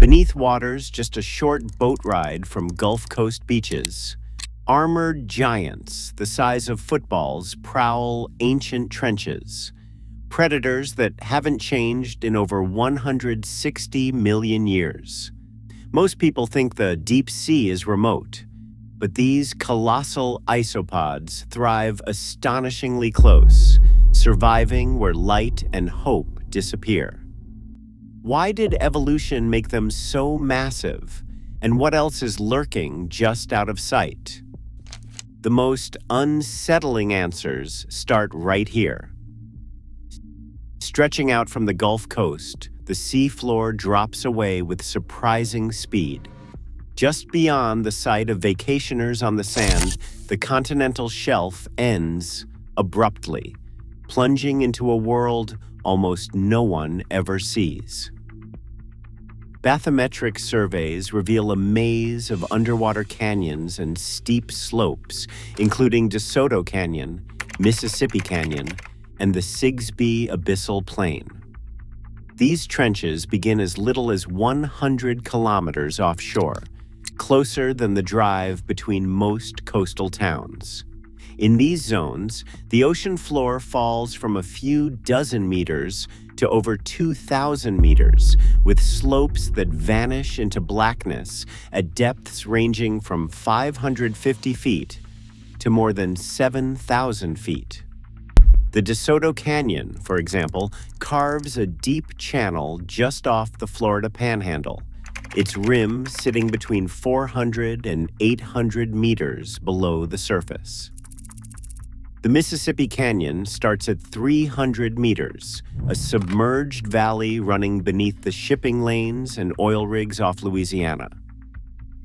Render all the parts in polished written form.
Beneath waters just a short boat ride from Gulf Coast beaches, armored giants the size of footballs prowl ancient trenches, predators that haven't changed in over 160 million years. Most people think the deep sea is remote, but these colossal isopods thrive astonishingly close, surviving where light and hope disappear. Why did evolution make them so massive, and what else is lurking just out of sight? The most unsettling answers start right here. Stretching out from the Gulf Coast, the seafloor drops away with surprising speed. Just beyond the sight of vacationers on the sand, the continental shelf ends abruptly, plunging into a world almost no one ever sees. Bathymetric surveys reveal a maze of underwater canyons and steep slopes, including DeSoto Canyon, Mississippi Canyon, and the Sigsbee Abyssal Plain. These trenches begin as little as 100 kilometers offshore, closer than the drive between most coastal towns. In these zones, the ocean floor falls from a few dozen meters to over 2,000 meters, with slopes that vanish into blackness at depths ranging from 550 feet to more than 7,000 feet. The DeSoto Canyon, for example, carves a deep channel just off the Florida Panhandle, its rim sitting between 400 and 800 meters below the surface. The Mississippi Canyon starts at 300 meters, a submerged valley running beneath the shipping lanes and oil rigs off Louisiana.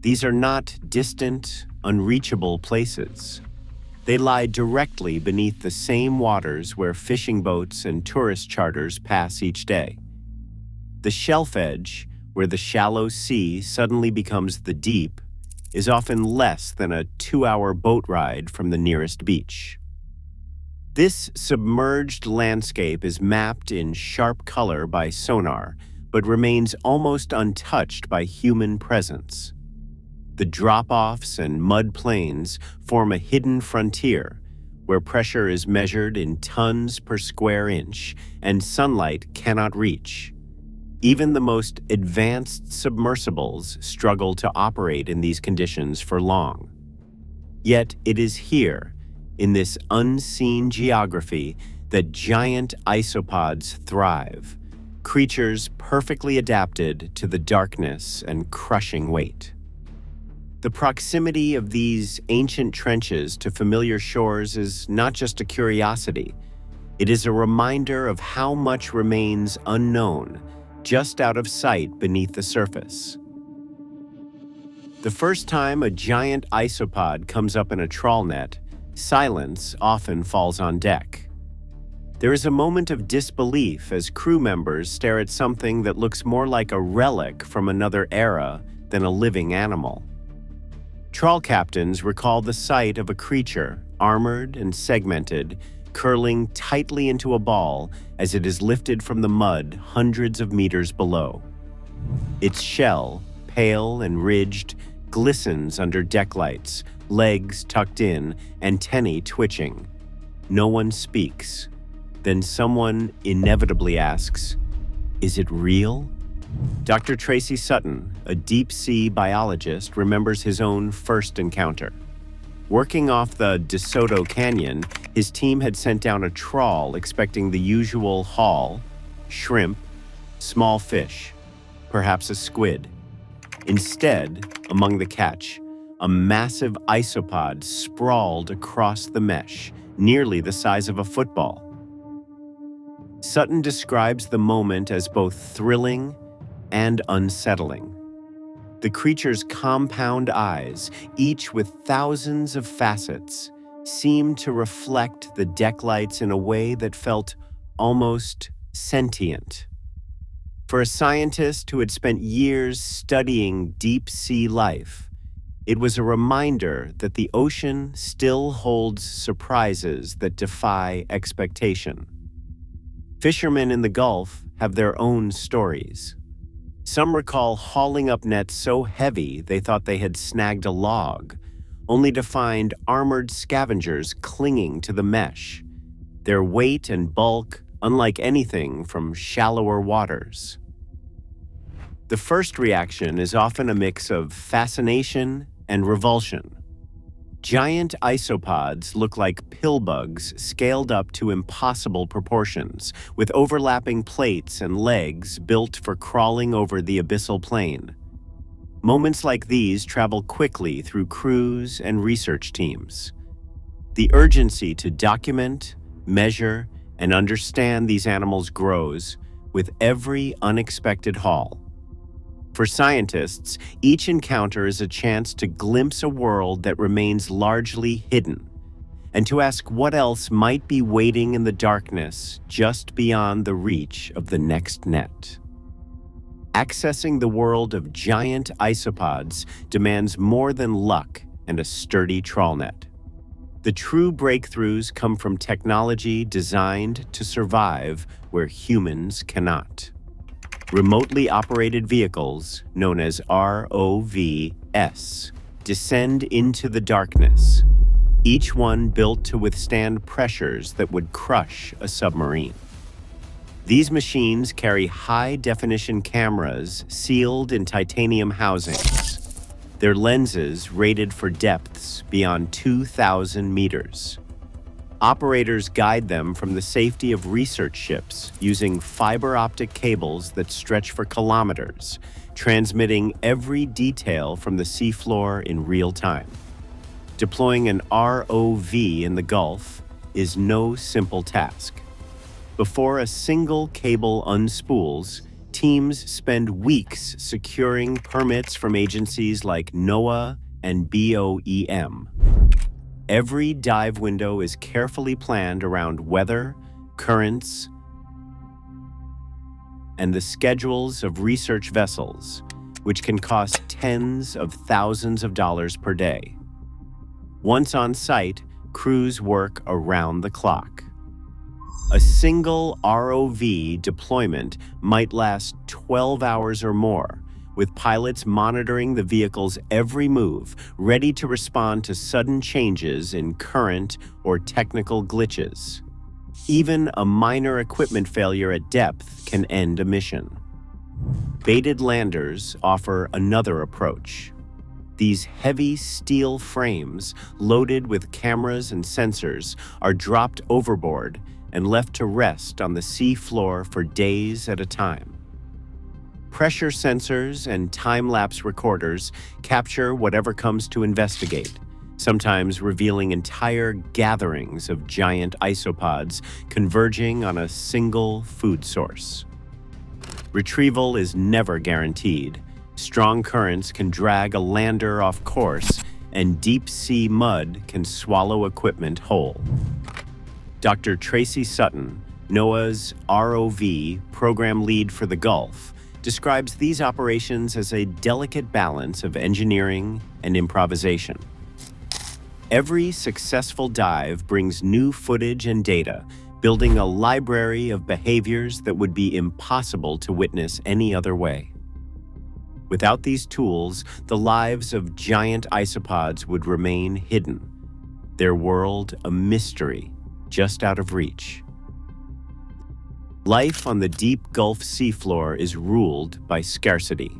These are not distant, unreachable places. They lie directly beneath the same waters where fishing boats and tourist charters pass each day. The shelf edge, where the shallow sea suddenly becomes the deep, is often less than a 2-hour boat ride from the nearest beach. This submerged landscape is mapped in sharp color by sonar, but remains almost untouched by human presence. The drop-offs and mud plains form a hidden frontier, where pressure is measured in tons per square inch and sunlight cannot reach. Even the most advanced submersibles struggle to operate in these conditions for long. Yet it is here, in this unseen geography, that giant isopods thrive, creatures perfectly adapted to the darkness and crushing weight. The proximity of these ancient trenches to familiar shores is not just a curiosity. It is a reminder of how much remains unknown, just out of sight beneath the surface. The first time a giant isopod comes up in a trawl net, silence often falls on deck. There is a moment of disbelief as crew members stare at something that looks more like a relic from another era than a living animal. Trawl captains recall the sight of a creature, armored and segmented, curling tightly into a ball as it is lifted from the mud hundreds of meters below. Its shell, pale and ridged, glistens under deck lights, legs tucked in, antennae twitching. No one speaks. Then someone inevitably asks, "Is it real?" Dr. Tracy Sutton, a deep-sea biologist, remembers his own first encounter. Working off the DeSoto Canyon, his team had sent down a trawl expecting the usual haul: shrimp, small fish, perhaps a squid. Instead, among the catch, a massive isopod sprawled across the mesh, nearly the size of a football. Sutton describes the moment as both thrilling and unsettling. The creature's compound eyes, each with thousands of facets, seemed to reflect the deck lights in a way that felt almost sentient. For a scientist who had spent years studying deep-sea life, it was a reminder that the ocean still holds surprises that defy expectation. Fishermen in the Gulf have their own stories. Some recall hauling up nets so heavy they thought they had snagged a log, only to find armored scavengers clinging to the mesh, their weight and bulk unlike anything from shallower waters. The first reaction is often a mix of fascination and revulsion. Giant isopods look like pill bugs scaled up to impossible proportions, with overlapping plates and legs built for crawling over the abyssal plain. Moments like these travel quickly through crews and research teams. The urgency to document, measure, and understand these animals grows with every unexpected haul. For scientists, each encounter is a chance to glimpse a world that remains largely hidden, and to ask what else might be waiting in the darkness just beyond the reach of the next net. Accessing the world of giant isopods demands more than luck and a sturdy trawl net. The true breakthroughs come from technology designed to survive where humans cannot. Remotely operated vehicles, known as ROVs, descend into the darkness, each one built to withstand pressures that would crush a submarine. These machines carry high-definition cameras sealed in titanium housings, their lenses rated for depths beyond 2,000 meters. Operators guide them from the safety of research ships using fiber optic cables that stretch for kilometers, transmitting every detail from the seafloor in real time. Deploying an ROV in the Gulf is no simple task. Before a single cable unspools, teams spend weeks securing permits from agencies like NOAA and BOEM. Every dive window is carefully planned around weather, currents, and the schedules of research vessels, which can cost tens of thousands of dollars per day. Once on site, crews work around the clock. A single ROV deployment might last 12 hours or more, with pilots monitoring the vehicle's every move, ready to respond to sudden changes in current or technical glitches. Even a minor equipment failure at depth can end a mission. Baited landers offer another approach. These heavy steel frames, loaded with cameras and sensors, are dropped overboard and left to rest on the sea floor for days at a time. Pressure sensors and time-lapse recorders capture whatever comes to investigate, sometimes revealing entire gatherings of giant isopods converging on a single food source. Retrieval is never guaranteed. Strong currents can drag a lander off course, and deep-sea mud can swallow equipment whole. Dr. Tracy Sutton, NOAA's ROV program lead for the Gulf, describes these operations as a delicate balance of engineering and improvisation. Every successful dive brings new footage and data, building a library of behaviors that would be impossible to witness any other way. Without these tools, the lives of giant isopods would remain hidden, their world a mystery just out of reach. Life on the deep Gulf seafloor is ruled by scarcity.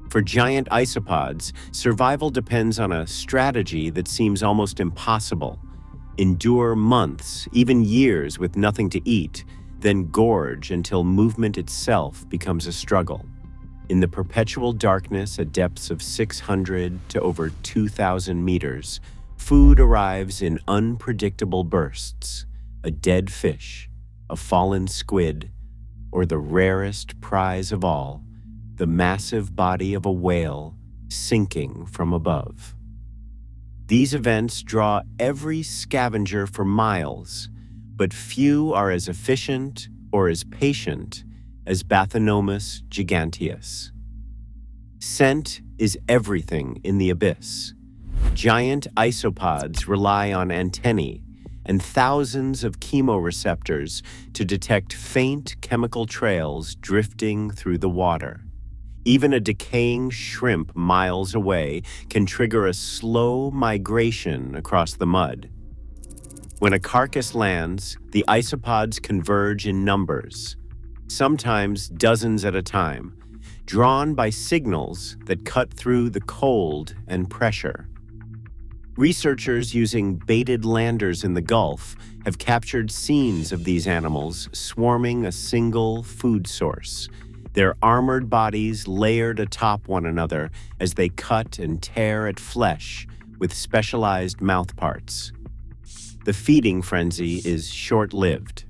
For giant isopods, survival depends on a strategy that seems almost impossible. Endure months, even years with nothing to eat, then gorge until movement itself becomes a struggle. In the perpetual darkness at depths of 600 to over 2,000 meters, food arrives in unpredictable bursts: a dead fish, a fallen squid, or the rarest prize of all, the massive body of a whale sinking from above. These events draw every scavenger for miles, but few are as efficient or as patient as Bathynomus giganteus. Scent is everything in the abyss. Giant isopods rely on antennae and thousands of chemoreceptors to detect faint chemical trails drifting through the water. Even a decaying shrimp miles away can trigger a slow migration across the mud. When a carcass lands, the isopods converge in numbers, sometimes dozens at a time, drawn by signals that cut through the cold and pressure. Researchers using baited landers in the Gulf have captured scenes of these animals swarming a single food source, their armored bodies layered atop one another as they cut and tear at flesh with specialized mouthparts. The feeding frenzy is short-lived.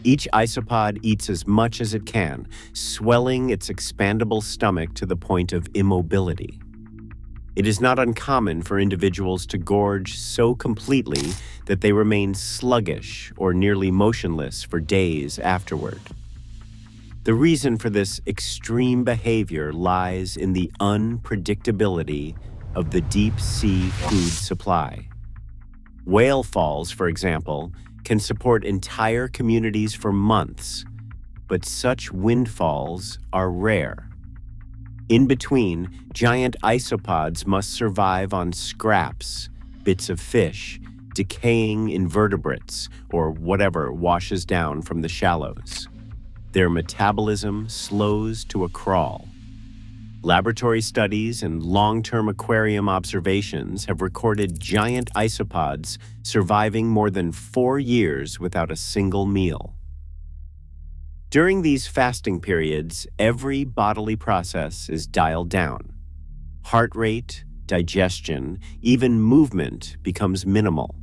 Each isopod eats as much as it can, swelling its expandable stomach to the point of immobility. It is not uncommon for individuals to gorge so completely that they remain sluggish or nearly motionless for days afterward. The reason for this extreme behavior lies in the unpredictability of the deep-sea food supply. Whale falls, for example, can support entire communities for months, but such windfalls are rare. In between, giant isopods must survive on scraps, bits of fish, decaying invertebrates, or whatever washes down from the shallows. Their metabolism slows to a crawl. Laboratory studies and long-term aquarium observations have recorded giant isopods surviving more than 4 years without a single meal. During these fasting periods, every bodily process is dialed down. Heart rate, digestion, even movement becomes minimal.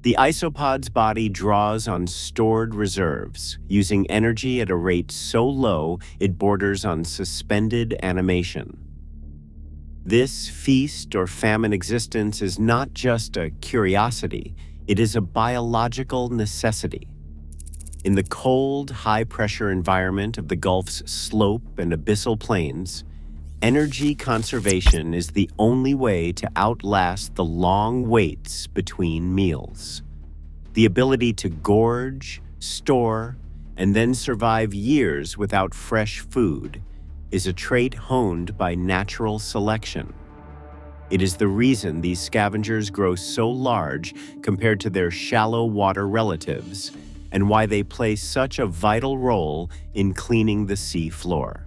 The isopod's body draws on stored reserves, using energy at a rate so low it borders on suspended animation. This feast or famine existence is not just a curiosity, it is a biological necessity. In the cold, high-pressure environment of the Gulf's slope and abyssal plains, energy conservation is the only way to outlast the long waits between meals. The ability to gorge, store, and then survive years without fresh food is a trait honed by natural selection. It is the reason these scavengers grow so large compared to their shallow water relatives, and why they play such a vital role in cleaning the sea floor.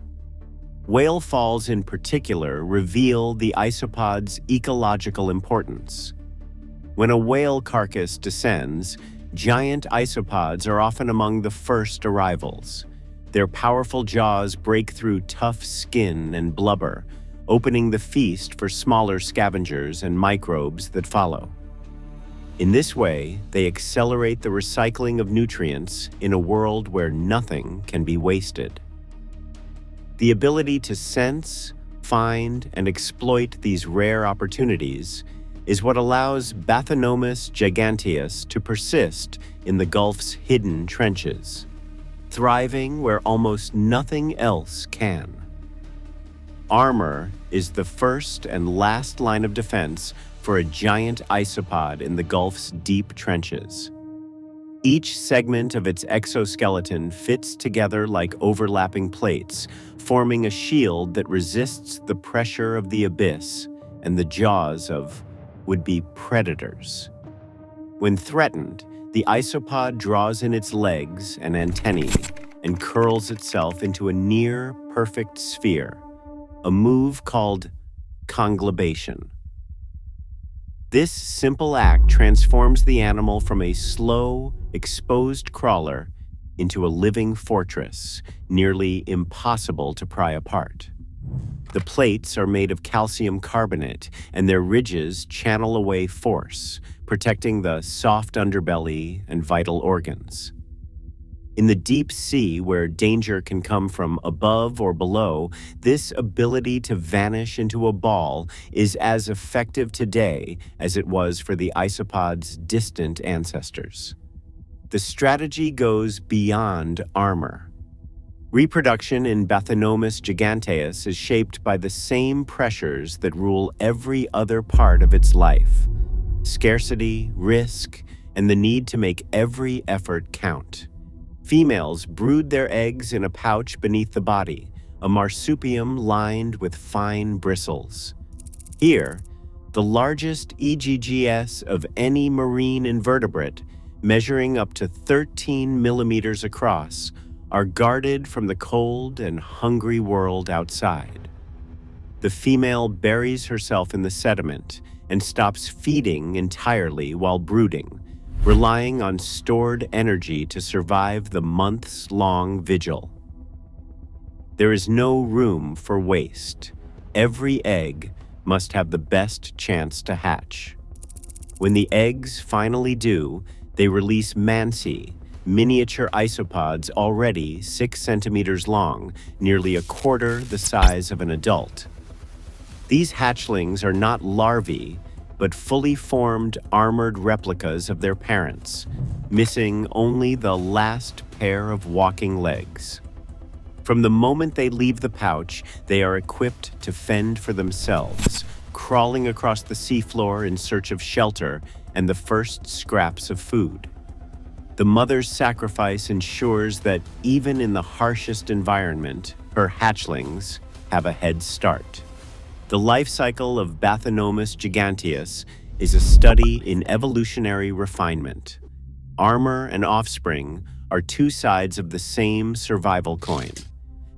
Whale falls in particular reveal the isopod's ecological importance. When a whale carcass descends, giant isopods are often among the first arrivals. Their powerful jaws break through tough skin and blubber, opening the feast for smaller scavengers and microbes that follow. In this way, they accelerate the recycling of nutrients in a world where nothing can be wasted. The ability to sense, find, and exploit these rare opportunities is what allows Bathynomus giganteus to persist in the Gulf's hidden trenches, thriving where almost nothing else can. Armor is the first and last line of defense for a giant isopod in the Gulf's deep trenches. Each segment of its exoskeleton fits together like overlapping plates, forming a shield that resists the pressure of the abyss and the jaws of would-be predators. When threatened, the isopod draws in its legs and antennae and curls itself into a near-perfect sphere, a move called conglobation. This simple act transforms the animal from a slow, exposed crawler into a living fortress, nearly impossible to pry apart. The plates are made of calcium carbonate, and their ridges channel away force, protecting the soft underbelly and vital organs. In the deep sea, where danger can come from above or below, this ability to vanish into a ball is as effective today as it was for the isopod's distant ancestors. The strategy goes beyond armor. Reproduction in Bathynomus giganteus is shaped by the same pressures that rule every other part of its life: scarcity, risk, and the need to make every effort count. Females brood their eggs in a pouch beneath the body, a marsupium lined with fine bristles. Here, the largest EGGS of any marine invertebrate, measuring up to 13 millimeters across, are guarded from the cold and hungry world outside. The female buries herself in the sediment and stops feeding entirely while brooding, relying on stored energy to survive the months-long vigil. There is no room for waste. Every egg must have the best chance to hatch. When the eggs finally do, they release mansi, miniature isopods already 6 centimeters long, nearly a quarter the size of an adult. These hatchlings are not larvae, but fully formed armored replicas of their parents, missing only the last pair of walking legs. From the moment they leave the pouch, they are equipped to fend for themselves, crawling across the seafloor in search of shelter and the first scraps of food. The mother's sacrifice ensures that even in the harshest environment, her hatchlings have a head start. The life cycle of Bathynomus giganteus is a study in evolutionary refinement. Armor and offspring are two sides of the same survival coin.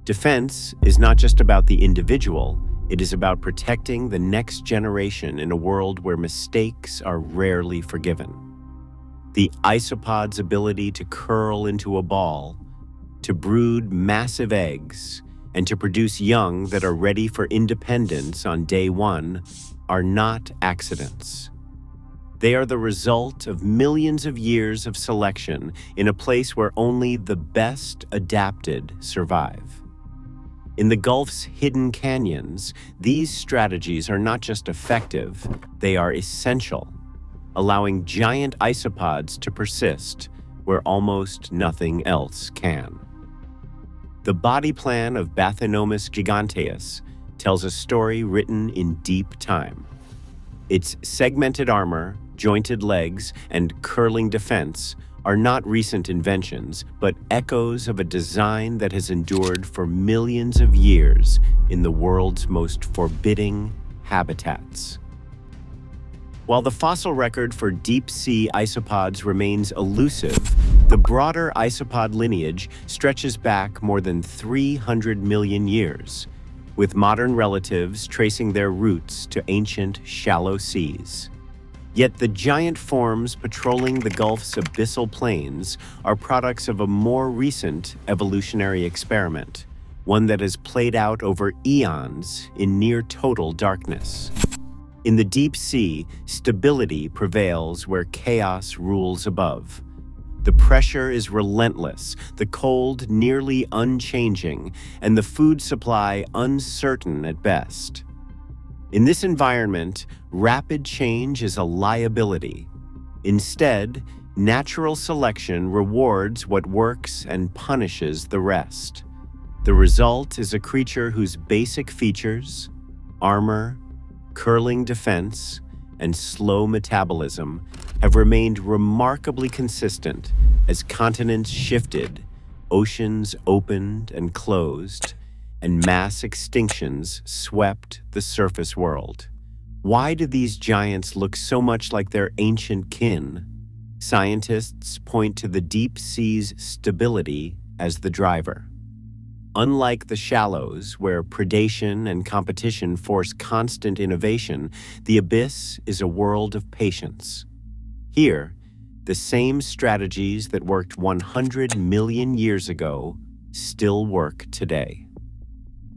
Defense is not just about the individual, it is about protecting the next generation in a world where mistakes are rarely forgiven. The isopod's ability to curl into a ball, to brood massive eggs, and to produce young that are ready for independence on day one are not accidents. They are the result of millions of years of selection in a place where only the best adapted survive. In the Gulf's hidden canyons, these strategies are not just effective, they are essential, allowing giant isopods to persist where almost nothing else can. The body plan of Bathynomus giganteus tells a story written in deep time. Its segmented armor, jointed legs, and curling defense are not recent inventions, but echoes of a design that has endured for millions of years in the world's most forbidding habitats. While the fossil record for deep-sea isopods remains elusive, the broader isopod lineage stretches back more than 300 million years, with modern relatives tracing their roots to ancient shallow seas. Yet the giant forms patrolling the Gulf's abyssal plains are products of a more recent evolutionary experiment, one that has played out over eons in near total darkness. In the deep sea, stability prevails where chaos rules above. The pressure is relentless, the cold nearly unchanging, and the food supply uncertain at best. In this environment, rapid change is a liability. Instead, natural selection rewards what works and punishes the rest. The result is a creature whose basic features, armor, curling defense, and slow metabolism have remained remarkably consistent as continents shifted, oceans opened and closed, and mass extinctions swept the surface world. Why do these giants look so much like their ancient kin? Scientists point to the deep sea's stability as the driver. Unlike the shallows, where predation and competition force constant innovation, the abyss is a world of patience. Here, the same strategies that worked 100 million years ago still work today.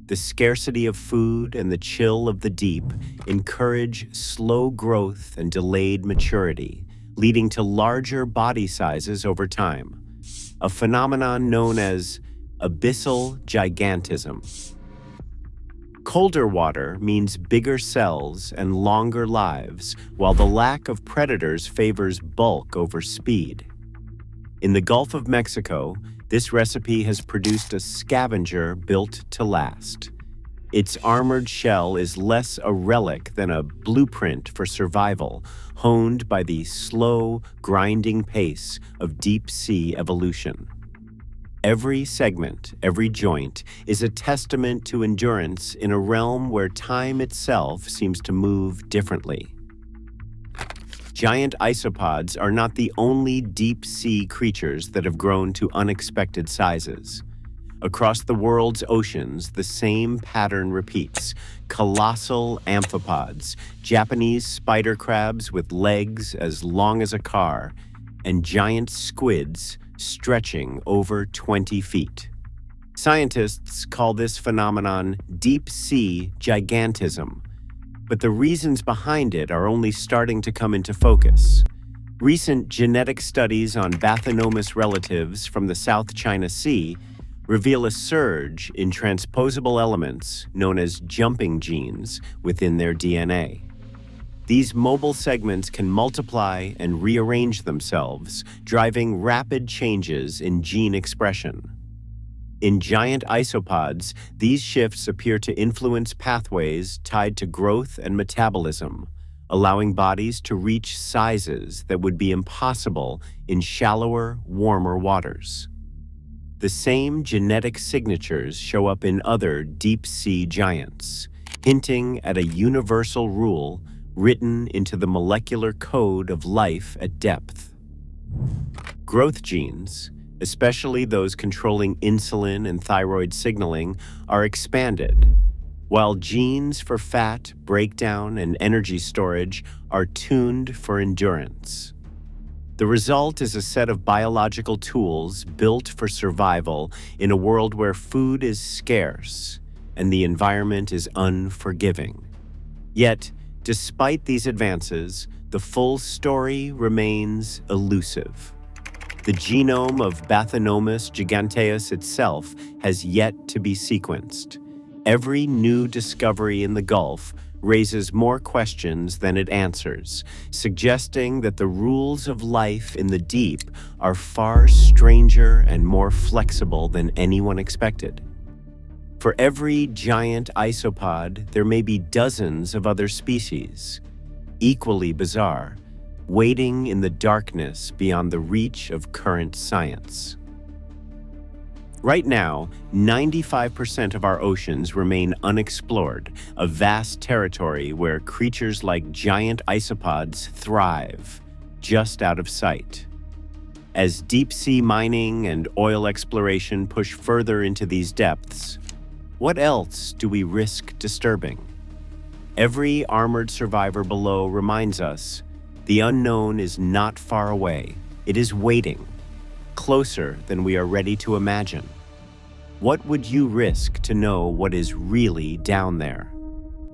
The scarcity of food and the chill of the deep encourage slow growth and delayed maturity, leading to larger body sizes over time, a phenomenon known as abyssal gigantism. Colder water means bigger cells and longer lives, while the lack of predators favors bulk over speed. In the Gulf of Mexico, this recipe has produced a scavenger built to last. Its armored shell is less a relic than a blueprint for survival, honed by the slow, grinding pace of deep-sea evolution. Every segment, every joint, is a testament to endurance in a realm where time itself seems to move differently. Giant isopods are not the only deep-sea creatures that have grown to unexpected sizes. Across the world's oceans, the same pattern repeats. Colossal amphipods, Japanese spider crabs with legs as long as a car, and giant squids stretching over 20 feet. Scientists call this phenomenon deep-sea gigantism, but the reasons behind it are only starting to come into focus. Recent genetic studies on Bathynomus relatives from the South China Sea reveal a surge in transposable elements known as jumping genes within their DNA. These mobile segments can multiply and rearrange themselves, driving rapid changes in gene expression. In giant isopods, these shifts appear to influence pathways tied to growth and metabolism, allowing bodies to reach sizes that would be impossible in shallower, warmer waters. The same genetic signatures show up in other deep-sea giants, hinting at a universal rule written into the molecular code of life at depth. Growth genes, especially those controlling insulin and thyroid signaling, are expanded, while genes for fat breakdown and energy storage are tuned for endurance. The result is a set of biological tools built for survival in a world where food is scarce and the environment is unforgiving. Yet, despite these advances, the full story remains elusive. The genome of Bathynomus giganteus itself has yet to be sequenced. Every new discovery in the Gulf raises more questions than it answers, suggesting that the rules of life in the deep are far stranger and more flexible than anyone expected. For every giant isopod, there may be dozens of other species, equally bizarre, waiting in the darkness beyond the reach of current science. Right now, 95% of our oceans remain unexplored, a vast territory where creatures like giant isopods thrive, just out of sight. As deep-sea mining and oil exploration push further into these depths, what else do we risk disturbing? Every armored survivor below reminds us the unknown is not far away. It is waiting, closer than we are ready to imagine. What would you risk to know what is really down there?